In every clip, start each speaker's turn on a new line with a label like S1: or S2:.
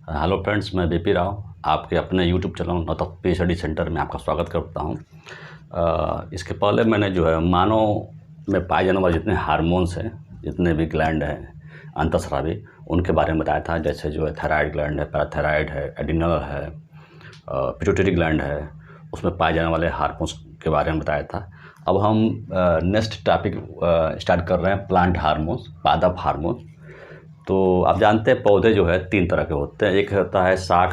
S1: Hello friends, मैं BP Rao आपके अपने यूट्यूब चैनल नौतप PhD सेंटर में आपका स्वागत करता हूं। इसके पहले मैंने जो है मानव में पाए जाने वाले जितने हार्मोन्स हैं, जितने भी ग्लैंड हैं अंतःस्रावी, उनके बारे में बताया था। जैसे जो है थायराइड ग्लैंड है, पैराथायराइड है, एड्रिनल है, पिट्यूटरी ग्लैंड है, उसमें पाए जाने वाले हार्मोन्स के बारे में बताया था। अब हम नेक्स्ट टॉपिक स्टार्ट कर रहे हैं, प्लांट हार्मोन्स, पादप हार्मोन्स। तो आप जानते हैं पौधे जो है 3 तरह के होते हैं। एक होता है शाक,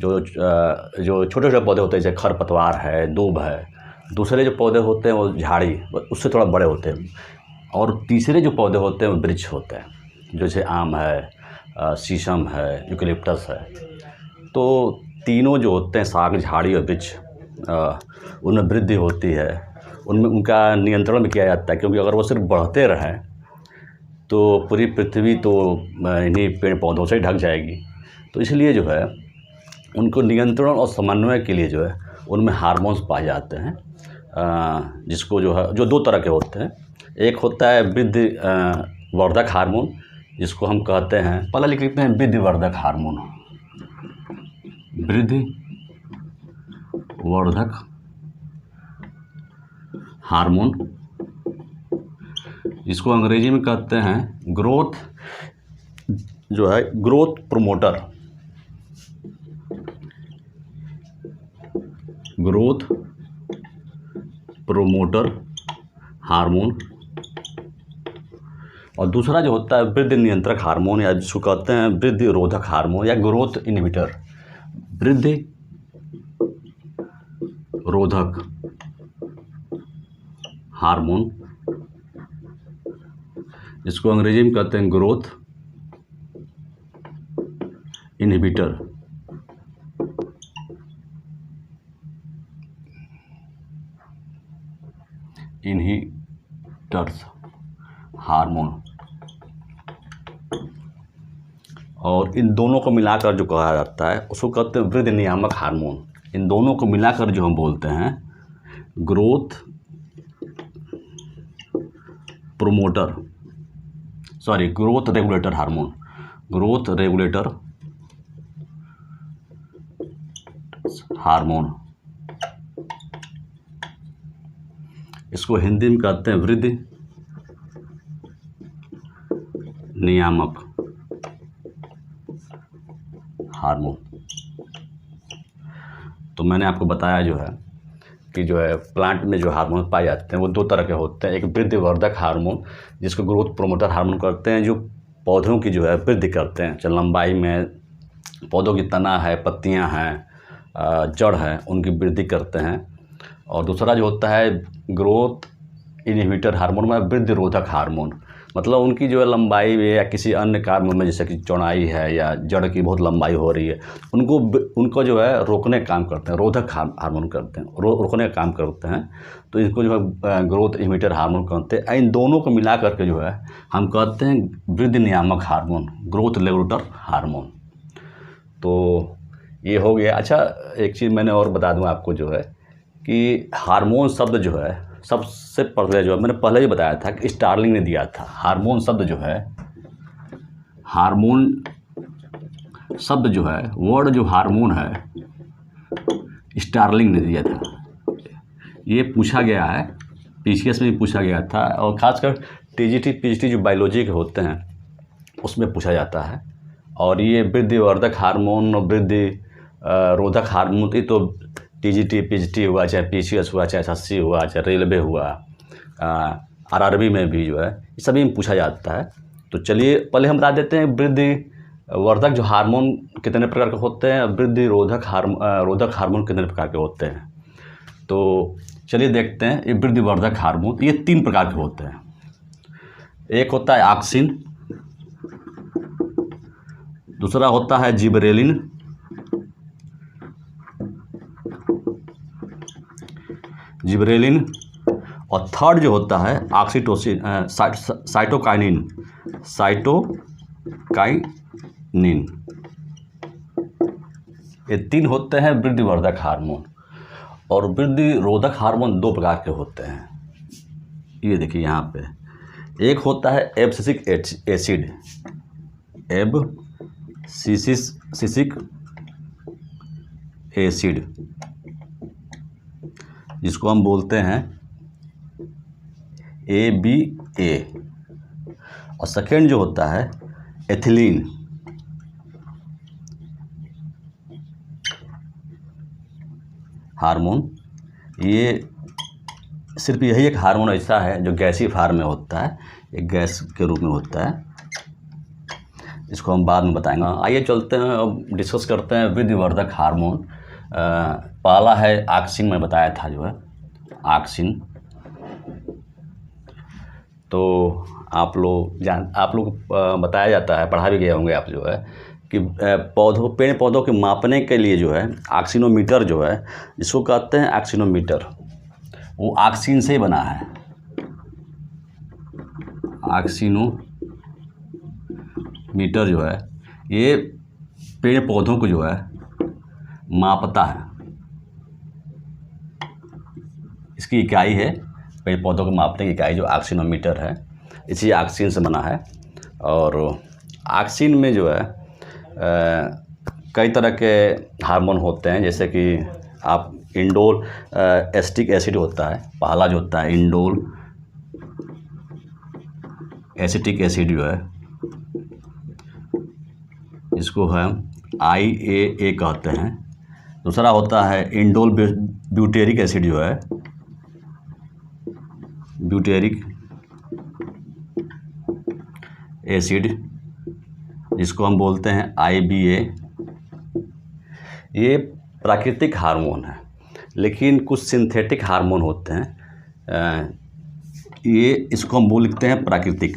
S1: जो छोटे छोटे पौधे होते हैं, जैसे खरपतवार है, दूब है। दूसरे जो पौधे होते हैं वो झाड़ी, उससे थोड़ा बड़े होते हैं। और तीसरे जो पौधे होते हैं वो वृक्ष होते हैं, जैसे आम है, शीशम है, यूकेलिप्टस है। तो तीनों जो होते हैं, शाक, झाड़ी और वृक्ष, उनमें वृद्धि होती है, उनमें उनका नियंत्रण भी किया जाता है। क्योंकि अगर वो सिर्फ बढ़ते रहें तो पूरी पृथ्वी तो इन्हीं पेड़ पौधों से ढक जाएगी। तो इसलिए जो है उनको नियंत्रण और समन्वय के लिए जो है उनमें हार्मोन्स पाए जाते हैं, जिसको जो है जो 2 तरह के होते हैं। एक होता है वृद्धि वर्धक हार्मोन, जिसको हम कहते हैं, पहले लिख लेते हैं वृद्धि वर्धक हार्मोन। वृद्धि वर्धक हार्मोन, जिसको अंग्रेजी में कहते हैं ग्रोथ, जो है growth promoter, growth promoter hormone. और दूसरा जो होता है वृद्धि नियंत्रक हार्मोन, या जिसको कहते हैं वृद्धि रोधक हार्मोन या ग्रोथ इनहिबिटर, वृद्धि रोधक हार्मोन, जिसको अंग्रेजी में कहते हैं ग्रोथ इनहिबिटर। Inhibitors hormone. और इन दोनों को मिलाकर जो कहा जाता है उसको कहते हैं वृद्धि नियामक हार्मोन। इन दोनों को मिलाकर जो हम बोलते हैं growth promoter, sorry growth regulator hormone, growth regulator hormone. इसको हिंदी में कहते हैं वृद्धि नियामक हार्मोन। तो मैंने आपको बताया जो है कि जो है प्लांट में जो हार्मोन पाए जाते हैं वो 2 तरह के होते हैं। एक वृद्धि वर्धक हार्मोन, जिसको ग्रोथ प्रोमोटर हार्मोन करते हैं, जो पौधों की जो है वृद्धि करते हैं, चाहे लंबाई में, पौधों की तना है, पत्तियां हैं, जड़ है, उनकी वृद्धि करते हैं। और दूसरा जो होता है ग्रोथ इनहिबिटर हार्मोन में वृद्धि रोधक हार्मोन, मतलब उनकी जो है लंबाई में या किसी अन्य कारण में, जैसे कि चौड़ाई है या जड़ की बहुत लंबाई हो रही है, उनको जो है रोकने का काम करते हैं, रोधक हार्मोन करते हैं, रोकने का काम करते हैं। तो इनको जो है ग्रोथ इनहिबिटर हार्मोन कहते हैं। इन दोनों को मिला करके जो है हम कहते हैं वृद्धि नियामक हार्मोन, ग्रोथ रेगुलेटर हार्मोन। तो ये हो गया। अच्छा, एक चीज़ मैंने और बता दूँ आपको, जो है कि हार्मोन शब्द जो है सबसे पहले जो है मैंने पहले ही बताया था कि स्टार्लिंग ने दिया था। हार्मोन शब्द जो है, हार्मोन शब्द जो है, वर्ड जो हार्मोन है, स्टार्लिंग ने दिया था। ये पूछा गया है, PCS में भी पूछा गया था, और खासकर TGT PGT जो बायोलॉजी के होते हैं उसमें पूछा जाता है। और ये वृद्धि वर्धक हार्मोन, वृद्धि रोधक हार्मोन, ये तो TGT PGT हुआ, चाहे PCS हुआ, चाहे SSC हुआ, चाहे रेलवे हुआ, RRB में भी जो है ये सभी में पूछा जाता है। तो चलिए पहले हम बता देते हैं वृद्धि वर्धक जो हार्मोन कितने प्रकार के होते हैं, वृद्धि रोधक हार्मोन कितने प्रकार के होते हैं। तो चलिए देखते हैं। ये वृद्धि वर्धक हार्मोन ये 3 प्रकार के होते हैं। एक होता है ऑक्सिन, दूसरा होता है जिबरेलिन, और थर्ड जो होता है ऑक्सीटोसिन, साइटोकाइनिन। ये 3 होते हैं वृद्धिवर्धक हार्मोन। और वृद्धि रोधक हार्मोन 2 प्रकार के होते हैं। ये देखिए यहाँ पे, एक होता है एब्सिसिक एसिड, सिसिक एसिड, जिसको हम बोलते हैं ABA। और सेकेंड जो होता है एथिलीन, हार्मोन। ये सिर्फ यही एक हार्मोन ऐसा है जो गैसीय फॉर्म में होता है, एक गैस के रूप में होता है, इसको हम बाद में बताएंगे। आइए चलते हैं अब डिस्कस करते हैं वृद्धिवर्धक हार्मोन। पहला है ऑक्सिन, मैं बताया था जो है ऑक्सिन। तो आप लोग बताया जाता है, पढ़ा भी गए होंगे आप जो है कि पेड़ पौधों के मापने के लिए जो है ऑक्सीनोमीटर जो है, जिसको कहते हैं ऑक्सीनोमीटर, वो ऑक्सीन से ही बना है। ऑक्सीनोमीटर जो है ये पेड़ पौधों को जो है मापता है। इसकी इकाई है, पेड़ पौधों को मापने की इकाई जो ऑक्सीनोमीटर है, इसी ऑक्सीन से बना है। और ऑक्सीन में जो है कई तरह के हार्मोन होते हैं, जैसे कि आप इंडोल एसिटिक एसिड होता है, पहला जो होता है इंडोल एसिटिक एसिड जो है, इसको हम IAA कहते हैं। दूसरा होता है इंडोल ब्यूटेरिक एसिड जो है, ब्यूटेरिक एसिड, जिसको हम बोलते हैं IBA। ये प्राकृतिक हार्मोन है, लेकिन कुछ सिंथेटिक हार्मोन होते हैं, ये इसको हम लिखते हैं प्राकृतिक।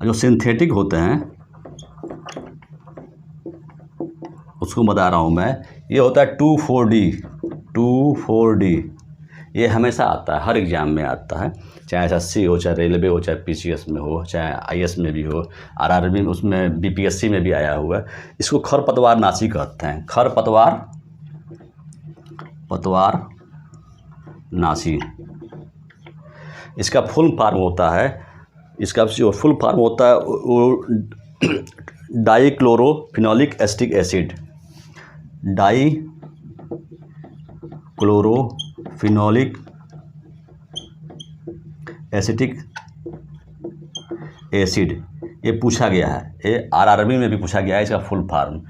S1: जो सिंथेटिक होते हैं उसको बता रहा हूँ मैं। ये होता है 2,4-D। ये हमेशा आता है, हर एग्ज़ाम में आता है, चाहे SSC हो, चाहे रेलवे हो, चाहे PCS में हो, चाहे IS में भी हो, RRB में, उसमें BPSC में भी आया हुआ है। इसको खरपतवार नाशी कहते हैं, खरपतवार नाशी। इसका फुल फॉर्म होता है, इसका जो फुल फॉर्म होता है वो डाइक्लोरोफिनोलिक एसिटिक एसिड, डाइक्लोरोफिनोलिक एसिटिक एसिड। ये पूछा गया है, ये RRB में भी पूछा गया है। इसका फुल फॉर्म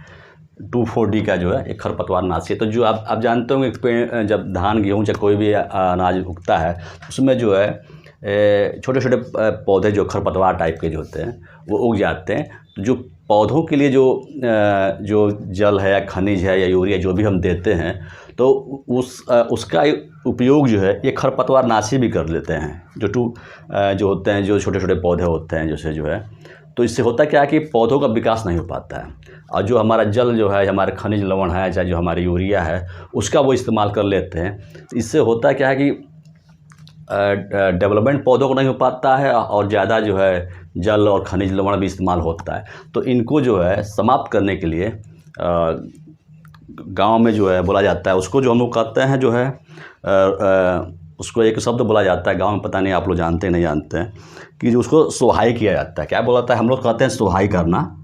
S1: 2,4-D का जो है एक खरपतवार नाशी है। तो जो आप जानते होंगे पेड़, जब धान गेहूँ या कोई भी अनाज उगता है, उसमें जो है छोटे छोटे पौधे जो खरपतवार टाइप के जो होते हैं वो उग जाते हैं। तो जो पौधों के लिए जो जल है या खनिज है या यूरिया जो भी हम देते हैं, तो उसका उपयोग जो है ये खरपतवार नाशी भी कर लेते हैं, जो होते हैं, जो छोटे छोटे पौधे होते हैं जैसे जो है। तो इससे होता क्या है कि पौधों का विकास नहीं हो पाता है, और जो हमारा जल जो है, हमारे खनिज लवण है, चाहे जो हमारी यूरिया है, उसका वो इस्तेमाल कर लेते हैं। इससे होता क्या है कि डेवलपमेंट पौधों को नहीं हो पाता है, और ज़्यादा जो है जल और खनिज लवण भी इस्तेमाल होता है। तो इनको जो है समाप्त करने के लिए गांव में जो है बोला जाता है, उसको जो हम लोग कहते हैं जो है उसको एक शब्द बोला जाता है गांव में, पता नहीं आप लोग जानते हैं नहीं जानते हैं, कि जो उसको सोहाई किया जाता है। क्या बोला जाता है? हम लोग कहते हैं सोहाई करना,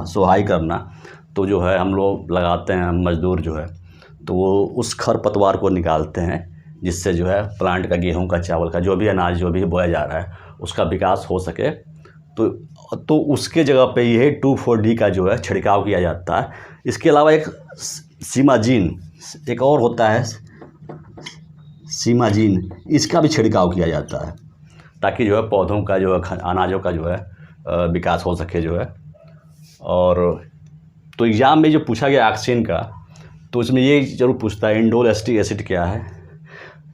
S1: सोहाई करना। तो जो है हम लोग लगाते हैं, मजदूर जो है, तो वो उस खरपतवार को निकालते हैं, जिससे जो है प्लांट का, गेहूं का, चावल का, जो भी अनाज जो भी बोया जा रहा है उसका विकास हो सके। तो उसके जगह पे ये 2,4-D का जो है छिड़काव किया जाता है। इसके अलावा एक सीमाजीन, एक और होता है सीमाजीन, इसका भी छिड़काव किया जाता है, ताकि जो है पौधों का जो है, अनाजों का जो है विकास हो सके जो है। और तो एग्ज़ाम में जो पूछा गया ऑक्सीन का, तो इसमें ये जरूर पूछता है इंडोल एसिटिक एसिड क्या है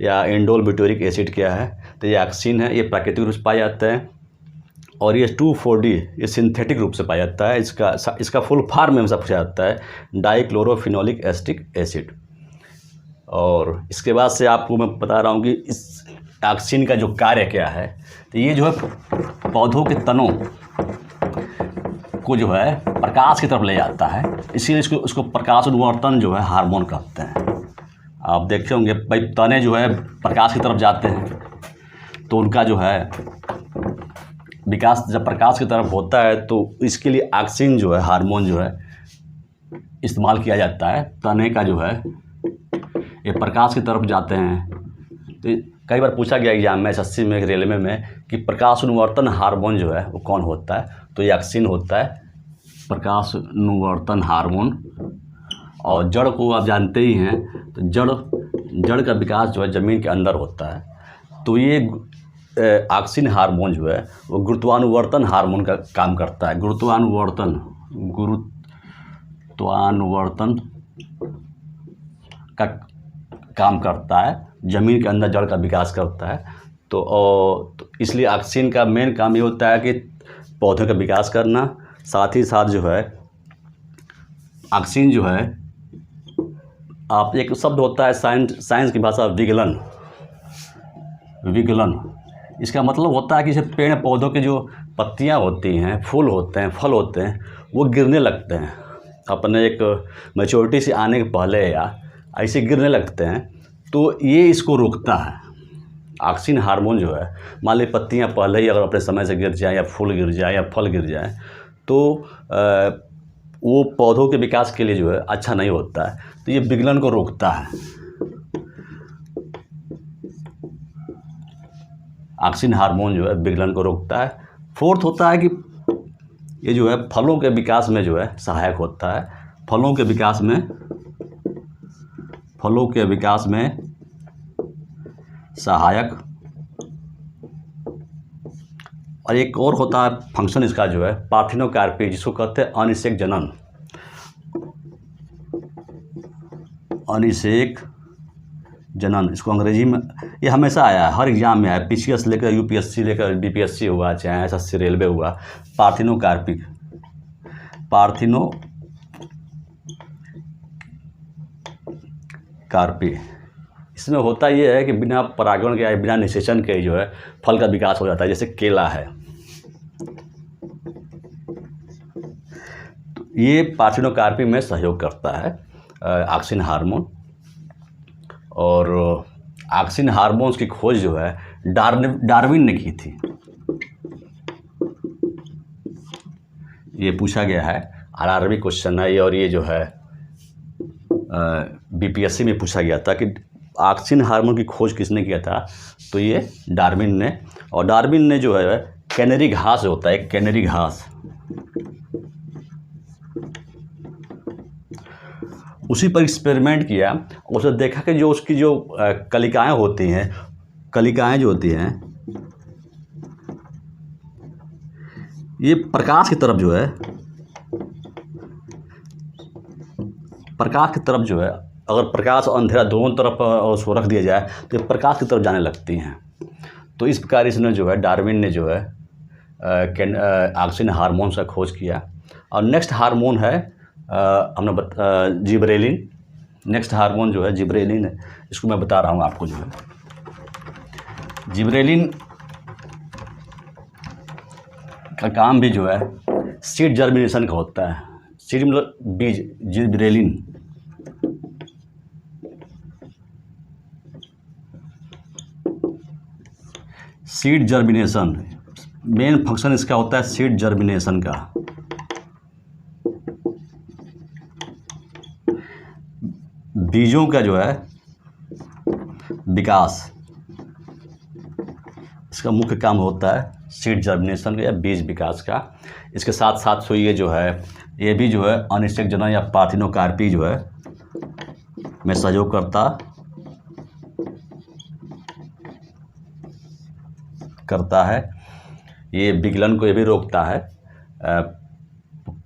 S1: या इंडोल ब्यूटेरिक एसिड क्या है। तो ये ऑक्सीन है, ये प्राकृतिक रूप से पाया जाता है, और ये 2,4-D ये सिंथेटिक रूप से पाया जाता है। इसका फुल फॉर्म में हमेशा पूछा जाता है डाइक्लोरोफिनोलिक एसिटिक एसिड। और इसके बाद से आपको मैं बता रहा हूँ कि इस ऑक्सीन का जो कार्य क्या है। तो ये जो है पौधों के तनों को जो है प्रकाश की तरफ ले जाता है, इसीलिए इसको प्रकाश अनुवर्तन जो है हार्मोन कहते हैं। आप देखते होंगे भाई, तने जो है प्रकाश की तरफ जाते हैं, तो उनका जो है विकास जब प्रकाश की तरफ होता है तो इसके लिए ऑक्सिन जो है हार्मोन जो है इस्तेमाल किया जाता है। तने का जो है ये प्रकाश की तरफ जाते हैं। तो कई बार पूछा गया एग्जाम में, एसएससी में, रेलवे में कि प्रकाश अनुवर्तन हार्मोन जो है वो कौन होता है, तो ये ऑक्सिन होता है, प्रकाश अनुवर्तन हार्मोन। और जड़ को आप जानते ही हैं, तो जड़ का विकास जो है ज़मीन के अंदर होता है। तो ये ऑक्सिन हार्मोन जो है वो गुरुत्वानुवर्तन हार्मोन का काम करता है। गुरुत्वानुवर्तन का काम करता है, ज़मीन के अंदर जड़ का विकास करता है। तो इसलिए ऑक्सिन का मेन काम ये होता है कि पौधों का विकास करना। साथ ही साथ जो है ऑक्सिन जो है, आप एक शब्द होता है साइंस की भाषा विगलन। इसका मतलब होता है कि जैसे पेड़ पौधों के जो पत्तियां होती हैं, फूल होते हैं, फल होते हैं, वो गिरने लगते हैं अपने एक मैच्योरिटी से आने के पहले या ऐसे गिरने लगते हैं। तो ये इसको रोकता है। ऑक्सिन हार्मोन जो है, मान ली पत्तियां पहले ही अगर अपने समय से गिर जाए या फूल गिर जाए या फल गिर जाए तो वो पौधों के विकास के लिए जो है अच्छा नहीं होता है। तो ये विगलन को रोकता है। ऑक्सिन हार्मोन जो है विगलन को रोकता है। फोर्थ होता है कि ये जो है फलों के विकास में जो है सहायक होता है। फलों के विकास में सहायक। और एक और होता है फंक्शन इसका जो है पार्थिनोकार्पी, जिसको कहते हैं अनिषेक जनन। अनिषेक जनन, इसको अंग्रेजी में ये हमेशा आया है, हर एग्जाम में आया, पीसीएस लेकर यूपीएससी लेकर बीपीएससी हुआ, चाहे एसएससी रेलवे हुआ। पार्थिनोकार्पी इसमें होता ये है कि बिना परागण के, बिना निषेचन के जो है फल का विकास हो जाता है। जैसे केला है, तो ये पार्थिनोकार्पी में सहयोग करता है ऑक्सिन हार्मोन। और ऑक्सिन हार्मोन्स की खोज जो है डार्विन ने की थी। ये पूछा गया है, आरआरबी क्वेश्चन है ये। और ये जो है बीपीएससी में पूछा गया था कि ऑक्सिन हार्मोन की खोज किसने किया था, तो ये डार्विन ने। और डार्विन ने जो है कैनरी घास होता है, कैनरी घास, उसी पर एक्सपेरिमेंट किया। उसने देखा कि जो उसकी जो कलिकाएं होती हैं, ये प्रकाश की तरफ जो है, अगर प्रकाश और अंधेरा दोनों तरफ उसको रख दिया जाए तो ये प्रकाश की तरफ जाने लगती हैं। तो इस प्रकार इसने जो है डार्विन ने जो है ऑक्सिन हार्मोन का खोज किया। और नेक्स्ट हार्मोन है हमने जिबरेलिन। नेक्स्ट हार्मोन जो है जिबरेलिन है, इसको मैं बता रहा हूँ आपको। जो है जिबरेलिन का काम भी जो है सीड जर्मिनेशन का होता है। सीड मतलब बीज, gibberellin. Seed germination, main function इसका होता है सीड जर्मिनेशन का। बीजों का जो है विकास, इसका मुख्य काम होता है सीड जर्मिनेशन या बीज विकास का। इसके साथ साथ ये जो है ये भी जो है अनिषेक जनन या पार्थिनोकार्पी जो है में सहयोग करता है। ये विगलन को ये भी रोकता है।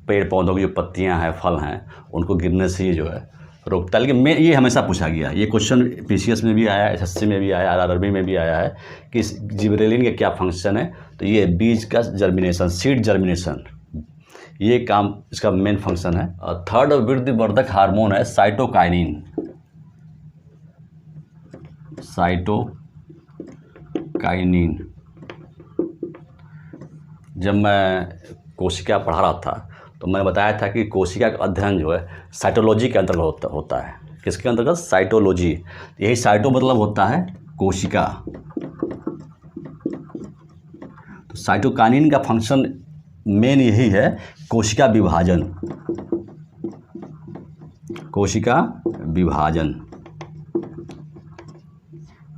S1: पेड़ पौधों की जो पत्तियां हैं, फल हैं, उनको गिरने से ये जो है रोकता है। लेकिन ये हमेशा पूछा गया, ये क्वेश्चन पीसीएस में भी आया, एसएससी में भी आया, आरआरबी में भी आया है कि जिबरेलिन का क्या फंक्शन है। तो ये बीज का जर्मिनेशन, सीड जर्मिनेशन, ये काम इसका मेन फंक्शन है। और थर्ड वृद्धिवर्धक हार्मोन है साइटोकाइनिन। जब मैं कोशिका पढ़ा रहा था तो मैंने बताया था कि कोशिका का अध्ययन जो है साइटोलॉजी के अंतर्गत होता है। किसके अंतर्गत? साइटोलॉजी। यही साइटो मतलब होता है कोशिका। तो साइटोकाइनिन का फंक्शन मेन यही है, कोशिका विभाजन, कोशिका विभाजन,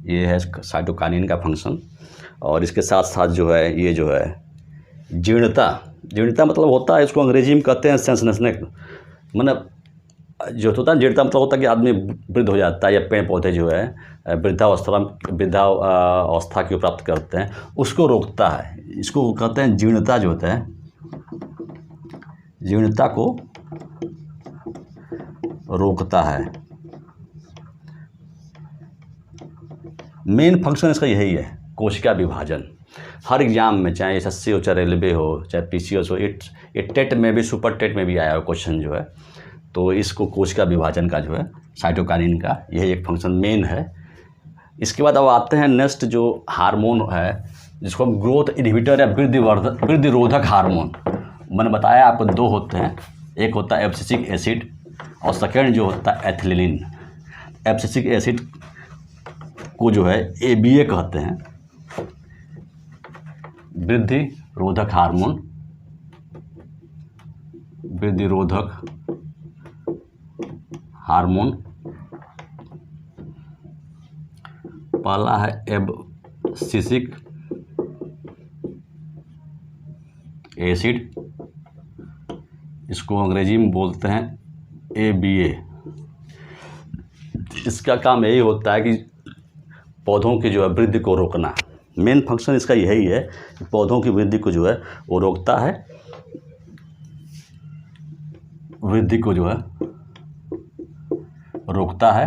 S1: ये है साइटोकाइनिन का फंक्शन। और इसके साथ साथ जो है ये जो है जीर्णता, जीर्णता मतलब होता है, इसको अंग्रेजी में कहते हैं सेंसनेसनेस, मतलब जो होता है जीर्णता मतलब होता है कि आदमी वृद्ध हो जाता है या पेड़ पौधे जो है वृद्धावस्था की प्राप्त करते हैं, उसको रोकता है। इसको कहते हैं जीर्णता, जो होता है जीर्णता को रोकता है। मेन फंक्शन इसका यही है, कोशिका विभाजन। हर एग्जाम में, चाहे एसएससी हो, चाहे रेलवे हो, चाहे पीसीएस हो, ये टेट में भी, सुपर टेट में भी आया हो क्वेश्चन जो है, तो इसको कोशिका विभाजन का जो है साइटोकाइनिन का यही एक फंक्शन मेन है। इसके बाद अब आते हैं नेक्स्ट जो हार्मोन है, जिसको हम ग्रोथ इनहिबिटर या वृद्धि रोधक हार्मोन। मैंने बताया आपको दो होते हैं, एक होता है एब्सिसिक एसिड और सेकेंड जो होता है एथिलीन। एब्सिसिक एसिड को जो है ABA कहते हैं, वृद्धि रोधक हार्मोन, वृद्धि रोधक हार्मोन। पहला है एब्सिसिक एसिड, इसको अंग्रेजी में बोलते हैं ABA। इसका काम यही होता है कि पौधों की जो है वृद्धि को रोकना। मेन फंक्शन इसका यही है कि पौधों की वृद्धि को जो है वो रोकता है, वृद्धि को जो है रोकता है।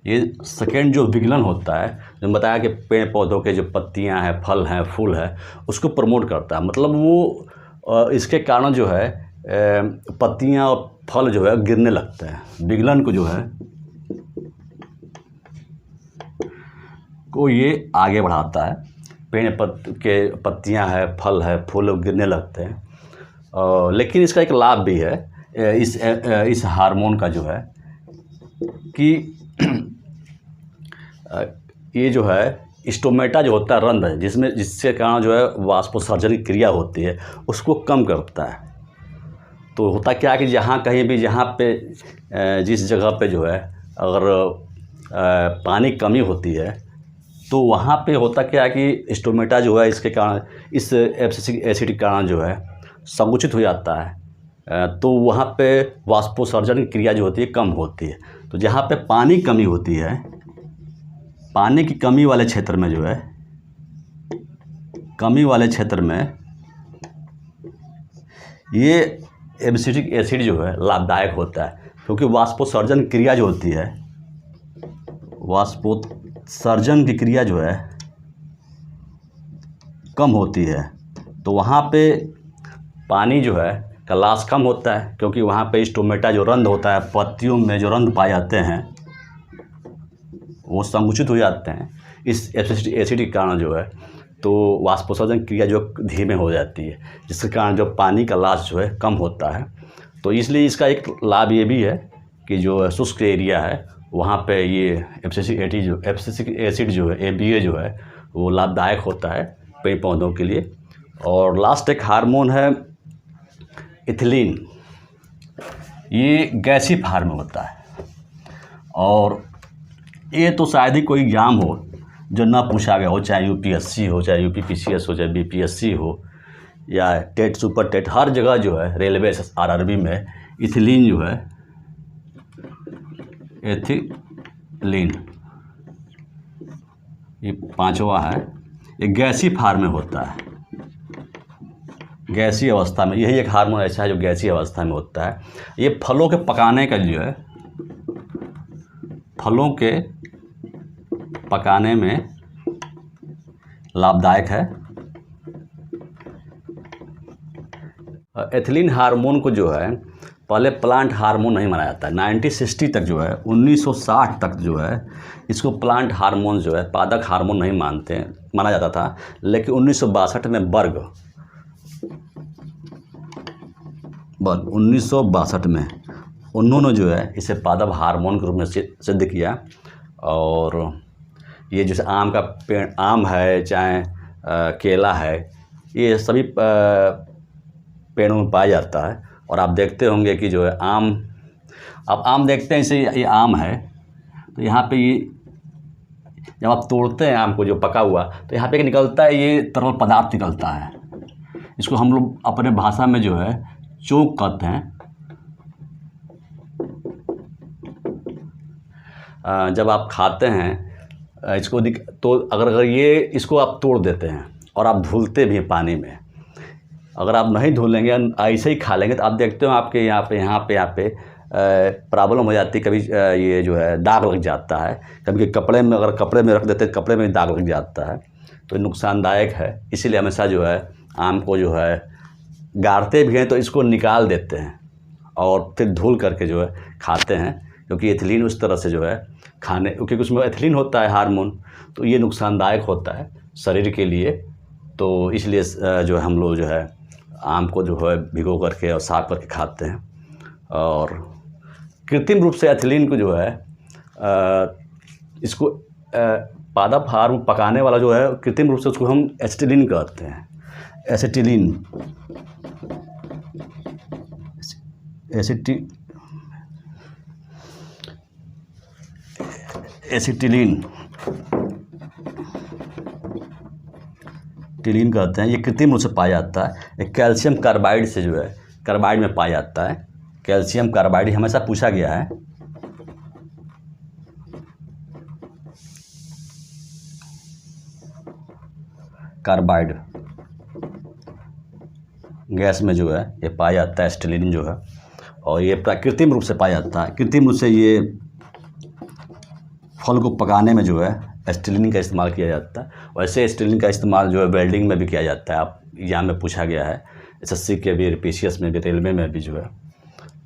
S1: ये सेकेंड जो विगलन होता है, जो बताया कि पेड़ पौधों के जो पत्तियां हैं, फल हैं, फूल है, उसको प्रमोट करता है। मतलब वो इसके कारण जो है पत्तियां और फल जो है गिरने लगते हैं। विगलन को जो है को ये आगे बढ़ाता है। पेड़ के पत्तियां हैं, फल है, फूल गिरने लगते हैं। लेकिन इसका एक लाभ भी है इस हार्मोन का जो है कि ये जो है स्टोमेटा जो होता है, रंध्र है, जिसके कारण जो है वाष्पोत्सर्जन की क्रिया होती है, उसको कम करता है। तो होता क्या है कि जहाँ कहीं भी, जहाँ पे जिस जगह पे जो है अगर पानी कमी होती है, तो वहाँ पे होता क्या है कि स्टोमेटा जो है इसके कारण, इस एब्सिसिक एसिड के कारण जो है संकुचित हो जाता है। तो वहाँ पे वाष्पोत्सर्जन की क्रिया जो होती है कम होती है। तो जहाँ पे पानी कमी होती है, पानी की कमी वाले क्षेत्र में जो है, कमी वाले क्षेत्र में ये एब्सिसिक एसिड जो है लाभदायक होता है, क्योंकि वाष्पोत्सर्जन क्रिया जो होती है, वाष्पोत्सर्जन की क्रिया जो है कम होती है। तो वहाँ पे पानी जो है का लॉस कम होता है, क्योंकि वहाँ पे स्टोमेटा जो रंध्र होता है, पत्तियों में जो रंध्र पाए जाते हैं वो संकुचित हो जाते हैं इस एब्सिसिक एसिड के कारण जो है। तो वाष्पोत्सर्जन क्रिया जो धीमे हो जाती है, जिसके कारण जो पानी का लॉस जो है कम होता है। तो इसलिए इसका एक लाभ ये भी है कि जो शुष्क एरिया है वहाँ पे ये एब्सिसिक एसिड जो है ABA जो है वो लाभदायक होता है पेड़ पौधों के लिए। और लास्ट एक हार्मोन है इथिलीन। ये गैसीय हार्मोन होता है, और ये तो शायद ही कोई एग्जाम हो जो ना पूछा गया हो, चाहे UPSC हो, चाहे UPPCS हो, चाहे BPSC हो, या टेट, सुपर टेट, हर जगह जो है रेलवे RRB में इथिलीन जो है, एथिलीन, ये पांचवा है। ये गैसीय फार्म में होता है, गैसीय अवस्था में। यही एक हार्मोन ऐसा है जो गैसीय अवस्था में होता है। ये फलों के पकाने का जो है, फलों के पकाने में लाभदायक है। एथिलीन हार्मोन को जो है पहले प्लांट हार्मोन नहीं माना जाता है। 1960 तक जो है, 1960 तक जो है इसको प्लांट हार्मोन जो है, पादप हार्मोन नहीं माना जाता था। लेकिन 1962 में बर्ग 1962 में उन्होंने जो है इसे पादप हार्मोन के रूप में सिद्ध किया। और ये जैसे आम का पेड़, आम है, चाहे केला है, ये सभी पेड़ों में पाया जाता है। और आप देखते होंगे कि जो है आम, आप आम देखते हैं, इसे ये आम है, तो यहाँ पे ये जब आप तोड़ते हैं आम को जो पका हुआ, तो यहाँ पे एक निकलता है, ये तरल पदार्थ निकलता है। इसको हम लोग अपने भाषा में जो है चोक कहते हैं। जब आप खाते हैं इसको तो अगर ये इसको आप तोड़ देते हैं और आप धुलते भी हैं पानी में, अगर आप नहीं धुलेंगे ऐसे ही खा लेंगे तो आप देखते हो आपके यहाँ पे प्रॉब्लम हो जाती है। कभी ये जो है दाग लग जाता है, कभी कपड़े में, अगर कपड़े में रख देते हैं कपड़े में दाग लग जाता है, तो नुकसानदायक है। इसीलिए हमेशा जो है आम को जो है गाड़ते भी हैं तो इसको निकाल देते हैं और फिर धुल करके जो है खाते हैं, क्योंकि एथिलीन उस तरह से जो है खाने, क्योंकि उसमें एथिलीन होता है हार्मोन, तो ये नुकसानदायक होता है शरीर के लिए। तो इसलिए जो है हम लोग जो है आम को जो है भिगो करके और साफ करके खाते हैं। और कृत्रिम रूप से एथिलीन को जो है इसको पादप हार्मोन पकाने वाला जो है कृत्रिम रूप से उसको हम एसिटिलीन कहते हैं। एसिटिलीन कहते हैं। ये कृत्रिम रूप से पाया जाता है। एक कैल्शियम कार्बाइड से जो है कार्बाइड में पाया जाता है। कैल्शियम कार्बाइड हमेशा पूछा गया है। कार्बाइड गैस में जो है ये पाया जाता है, एसिटिलीन जो है, और ये कृत्रिम रूप से पाया जाता है। कृत्रिम रूप से ये फल को पकाने में जो है एसिटिलीन का इस्तेमाल किया जाता है। वैसे एसिटिलीन का इस्तेमाल जो है वेल्डिंग में भी किया जाता है। आप एग्जाम में पूछा गया है, एसएससी के भी, पीसीएस में भी, रेलवे में भी जो है।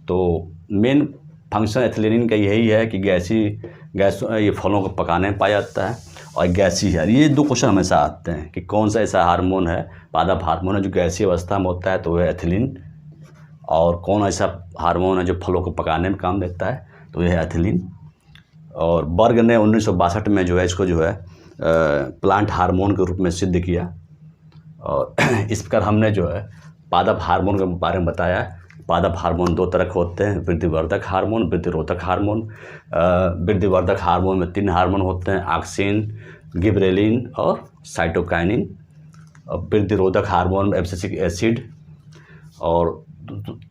S1: तो मेन फंक्शन एथिलीन का यही है कि गैस ये फलों को पकाने में पाया जाता है और गैसी है। ये दो क्वेश्चन हमेशा आते हैं कि कौन सा ऐसा हार्मोन है, पादप हार्मोन है जो गैसीय अवस्था में होता है, तो वह एथिलीन, और कौन ऐसा हार्मोन है जो फलों को पकाने में काम देता है, तो यह है एथिलीन। और बर्ग ने 1962 में जो है इसको जो है प्लांट हार्मोन के रूप में सिद्ध किया। और इस प्रकार हमने जो है पादप हार्मोन के बारे में बताया। पादप हार्मोन दो तरह के होते हैं, वृद्धिवर्धक हार्मोन, वृद्धिरोधक हार्मोन। वृद्धिवर्धक हार्मोन में 3 हार्मोन होते हैं, ऑक्सिन, गिबरेलिन और साइटोकाइनिन। और वृद्धिरोधक हार्मोन में एब्सिसिक एसिड और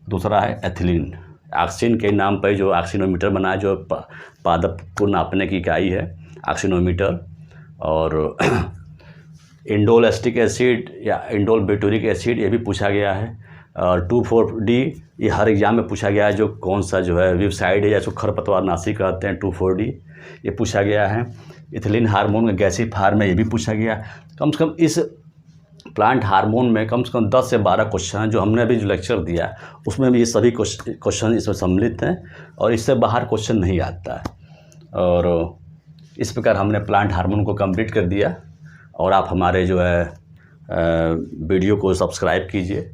S1: दूसरा है एथिलीन। ऑक्सिन के नाम पर जो ऑक्सीनोमीटर बना है, जो पादप को नापने की इकाई है, ऑक्सीनोमीटर। और इंडोल एसिटिक एसिड या इंडोल ब्यूटेरिक एसिड, ये भी पूछा गया है। और 2,4-D ये हर एग्जाम में पूछा गया है, जो कौन सा जो है वेबसाइट है या जो खरपतवारनाशी कहते हैं, 2,4-D ये पूछा गया है। इथिलीन हार्मोन का गैसीय फॉर्म में ये भी पूछा गया। कम से कम इस प्लांट हार्मोन में कम से कम 10 से 12 क्वेश्चन हैं जो हमने अभी जो लेक्चर दिया उसमें भी ये सभी क्वेश्चन इसमें सम्मिलित हैं और इससे बाहर क्वेश्चन नहीं आता है। और इस प्रकार हमने प्लांट हार्मोन को कंप्लीट कर दिया। और आप हमारे जो है वीडियो को सब्सक्राइब कीजिए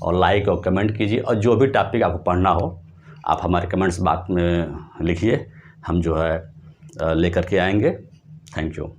S1: और लाइक और कमेंट कीजिए, और जो भी टॉपिक आपको पढ़ना हो आप हमारे कमेंट्स बॉक्स में लिखिए, हम जो है लेकर के आएंगे। Thank you.